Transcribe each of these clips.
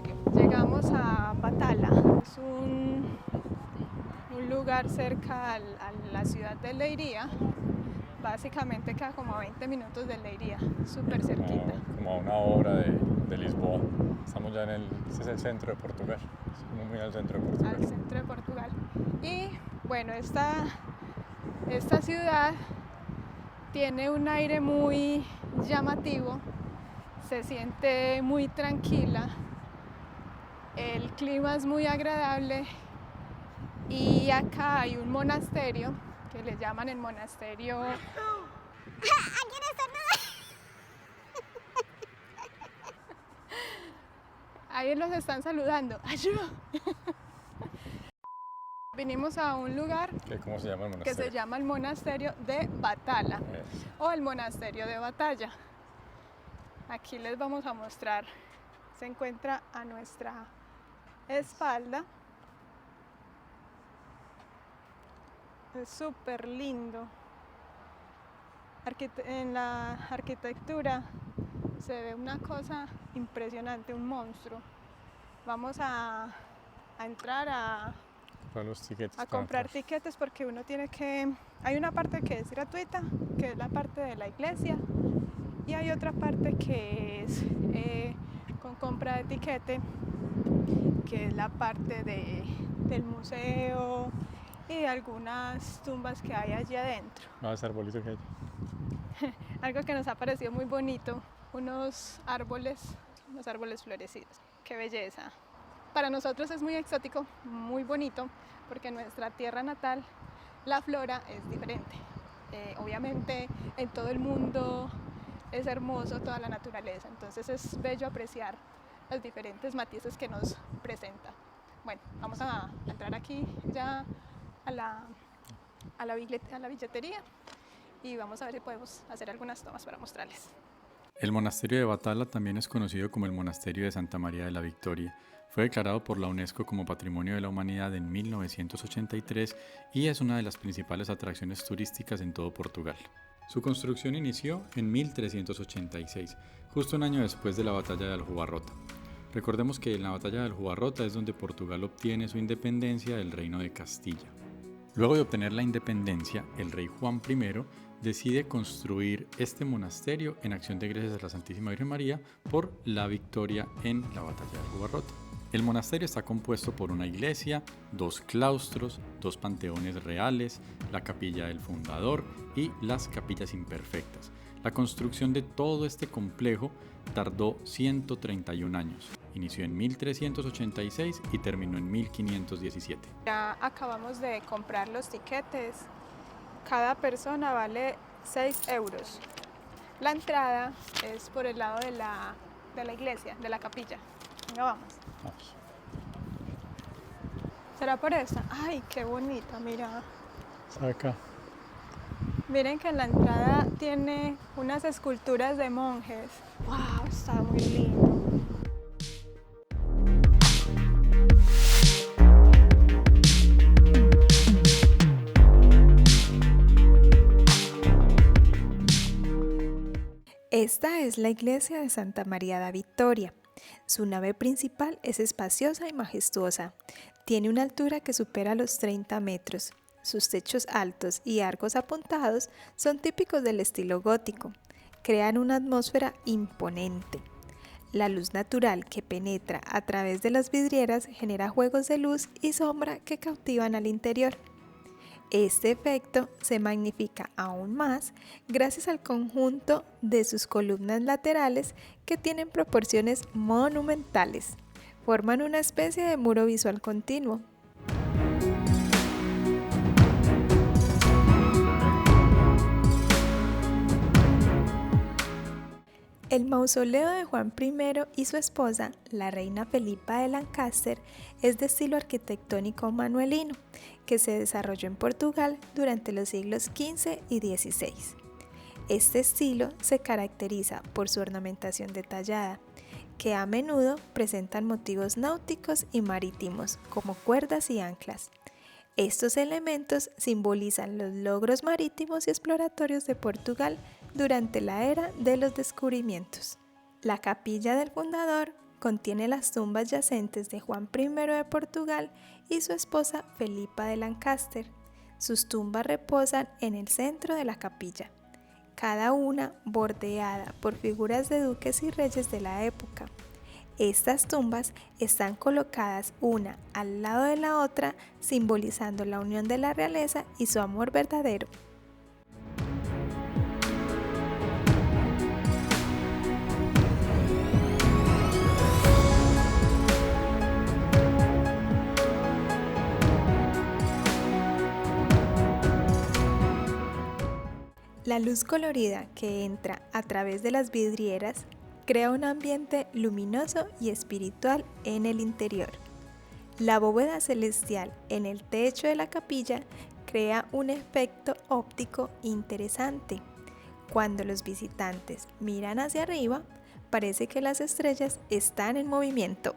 monasterio. Llegamos a Batala, es un lugar cerca a la ciudad de Leiría. Básicamente queda como a 20 minutos de Leiría, súper cerquita. Como a una hora de Lisboa. Estamos ya este es el centro de Portugal. Estamos muy al centro de Portugal. Al centro de Portugal. Y bueno, esta ciudad tiene un aire muy llamativo, se siente muy tranquila, el clima es muy agradable y acá hay un monasterio que le llaman el monasterio. Ahí los están saludando. ¡Ayuda! Vinimos a un lugar ¿Cómo se llama el monasterio? Que se llama el monasterio de Batala o el monasterio de Batalla. Aquí les vamos a mostrar. Se encuentra a nuestra espalda. Es súper lindo. En la arquitectura se ve una cosa impresionante, un monstruo. Vamos a entrar a comprar tiquetes porque uno tiene que... Hay una parte que es gratuita, que es la parte de la iglesia, y hay otra parte que es con compra de tiquete, que es la parte del museo y algunas tumbas que hay allí adentro. Más arbolito que hay. Algo que nos ha parecido muy bonito, unos árboles florecidos. ¡Qué belleza! Para nosotros es muy exótico, muy bonito, porque en nuestra tierra natal la flora es diferente. Obviamente en todo el mundo es hermoso toda la naturaleza, entonces es bello apreciar los diferentes matices que nos presenta. Bueno, vamos a entrar aquí ya a la billetería y vamos a ver si podemos hacer algunas tomas para mostrarles. El monasterio de Batala también es conocido como el monasterio de Santa María de la Victoria. Fue declarado por la UNESCO como Patrimonio de la Humanidad en 1983 y es una de las principales atracciones turísticas en todo Portugal. Su construcción inició en 1386, justo un año después de la batalla de Aljubarrota. Recordemos que en la batalla de Aljubarrota es donde Portugal obtiene su independencia del Reino de Castilla. Luego de obtener la independencia, el rey Juan I decide construir este monasterio en acción de gracias a la Santísima Virgen María por la victoria en la batalla de Aljubarrota. El monasterio está compuesto por una iglesia, 2 claustros, 2 panteones reales, la capilla del fundador y las capillas imperfectas. La construcción de todo este complejo tardó 131 años. Inició en 1386 y terminó en 1517. Ya acabamos de comprar los tiquetes. Cada persona vale 6 euros. La entrada es por el lado de la iglesia, de la capilla. Venga, vamos. ¿Será por esta? ¡Ay, qué bonita! Mira. Acá. Miren que en la entrada tiene unas esculturas de monjes. ¡Wow! Está muy lindo. Esta es la iglesia de Santa María da Victoria. Su nave principal es espaciosa y majestuosa. Tiene una altura que supera los 30 metros. Sus techos altos y arcos apuntados son típicos del estilo gótico. Crean una atmósfera imponente. La luz natural que penetra a través de las vidrieras genera juegos de luz y sombra que cautivan al interior. Este efecto se magnifica aún más gracias al conjunto de sus columnas laterales que tienen proporciones monumentales. Forman una especie de muro visual continuo. El mausoleo de Juan I y su esposa, la reina Felipa de Lancaster, es de estilo arquitectónico manuelino, que se desarrolló en Portugal durante los siglos XV y XVI. Este estilo se caracteriza por su ornamentación detallada, que a menudo presentan motivos náuticos y marítimos, como cuerdas y anclas. Estos elementos simbolizan los logros marítimos y exploratorios de Portugal durante la era de los descubrimientos. La capilla del fundador contiene las tumbas yacentes de Juan I de Portugal y su esposa Felipa de Lancaster. Sus tumbas reposan en el centro de la capilla, cada una bordeada por figuras de duques y reyes de la época. Estas tumbas están colocadas una al lado de la otra, simbolizando la unión de la realeza y su amor verdadero. La luz colorida que entra a través de las vidrieras crea un ambiente luminoso y espiritual en el interior. La bóveda celestial en el techo de la capilla crea un efecto óptico interesante. Cuando los visitantes miran hacia arriba, parece que las estrellas están en movimiento.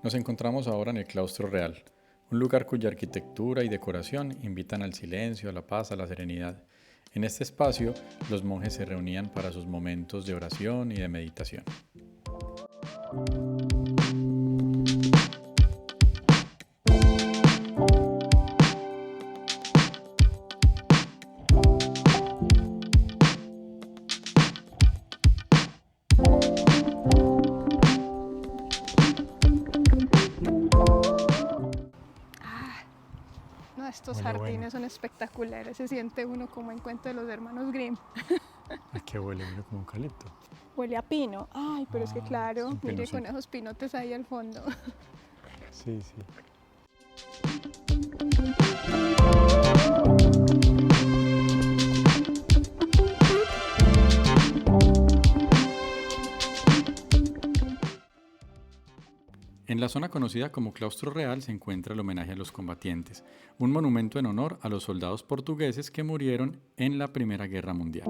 Nos encontramos ahora en el Claustro Real, un lugar cuya arquitectura y decoración invitan al silencio, a la paz, a la serenidad. En este espacio, los monjes se reunían para sus momentos de oración y de meditación. No, estos jardines son espectaculares, se siente uno como en cuento de los hermanos Grimm. ¿A qué huele? Huele como eucalipto. Huele a pino, ay, pero es que claro, es un mire pinocito. con esos pinotes ahí al fondo. Sí. En la zona conocida como Claustro Real se encuentra el homenaje a los combatientes, un monumento en honor a los soldados portugueses que murieron en la Primera Guerra Mundial.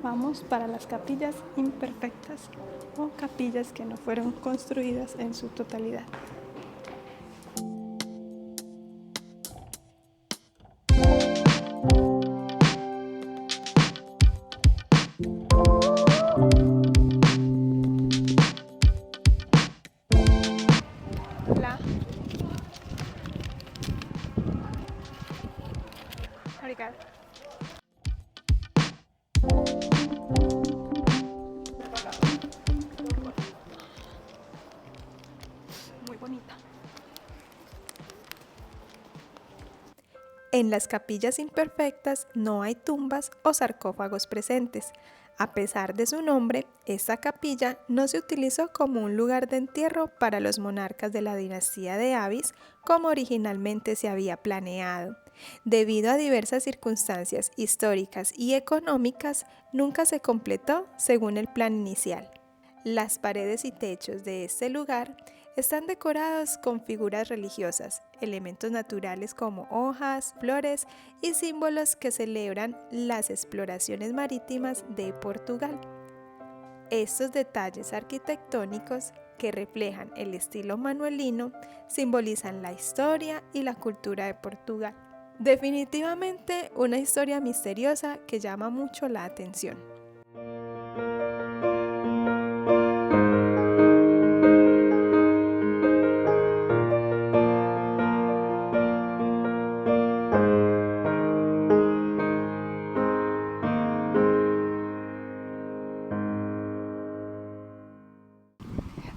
Vamos para las capillas imperfectas o capillas que no fueron construidas en su totalidad. Hola. Obrigada. Muy bonita. En las capillas imperfectas no hay tumbas o sarcófagos presentes. A pesar de su nombre, esta capilla no se utilizó como un lugar de entierro para los monarcas de la dinastía de Avis como originalmente se había planeado. Debido a diversas circunstancias históricas y económicas, nunca se completó según el plan inicial. Las paredes y techos de este lugar están decorados con figuras religiosas, elementos naturales como hojas, flores y símbolos que celebran las exploraciones marítimas de Portugal. Estos detalles arquitectónicos, que reflejan el estilo manuelino, simbolizan la historia y la cultura de Portugal. Definitivamente una historia misteriosa que llama mucho la atención.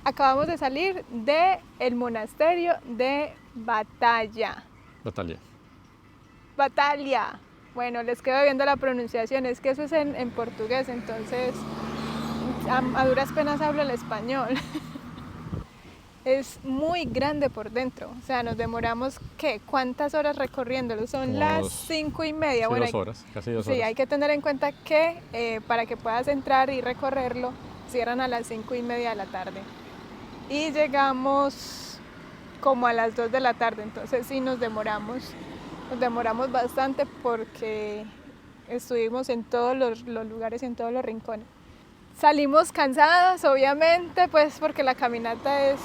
Acabamos de salir del monasterio de Batalha. Batalha. Bueno, les quedo viendo la pronunciación, es que eso es en portugués, entonces a duras penas hablo el español. Es muy grande por dentro, o sea, nos demoramos, ¿qué? ¿Cuántas horas recorriéndolo? Son Como las 5:30. Sí, Bueno, 2 horas, casi 2 sí, horas. hay que tener en cuenta que para que puedas entrar y recorrerlo, cierran a las 5:30 de la tarde. Y llegamos como a las 2 de la tarde, entonces sí nos demoramos bastante porque estuvimos en todos los lugares, en todos los rincones. Salimos cansados, obviamente, pues porque la caminata es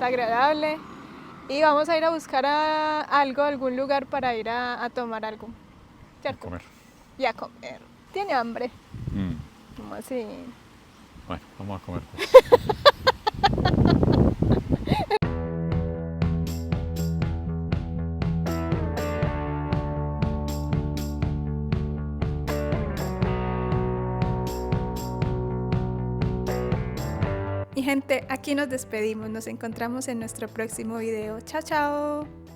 agradable. Y vamos a ir a buscar algún lugar para ir a tomar algo. A ¿Cierto? comer. Y a comer. ¿Tiene hambre? ¿Cómo así? Bueno, vamos a comer. Y gente, aquí nos despedimos. Nos encontramos en nuestro próximo video. Chao, chao.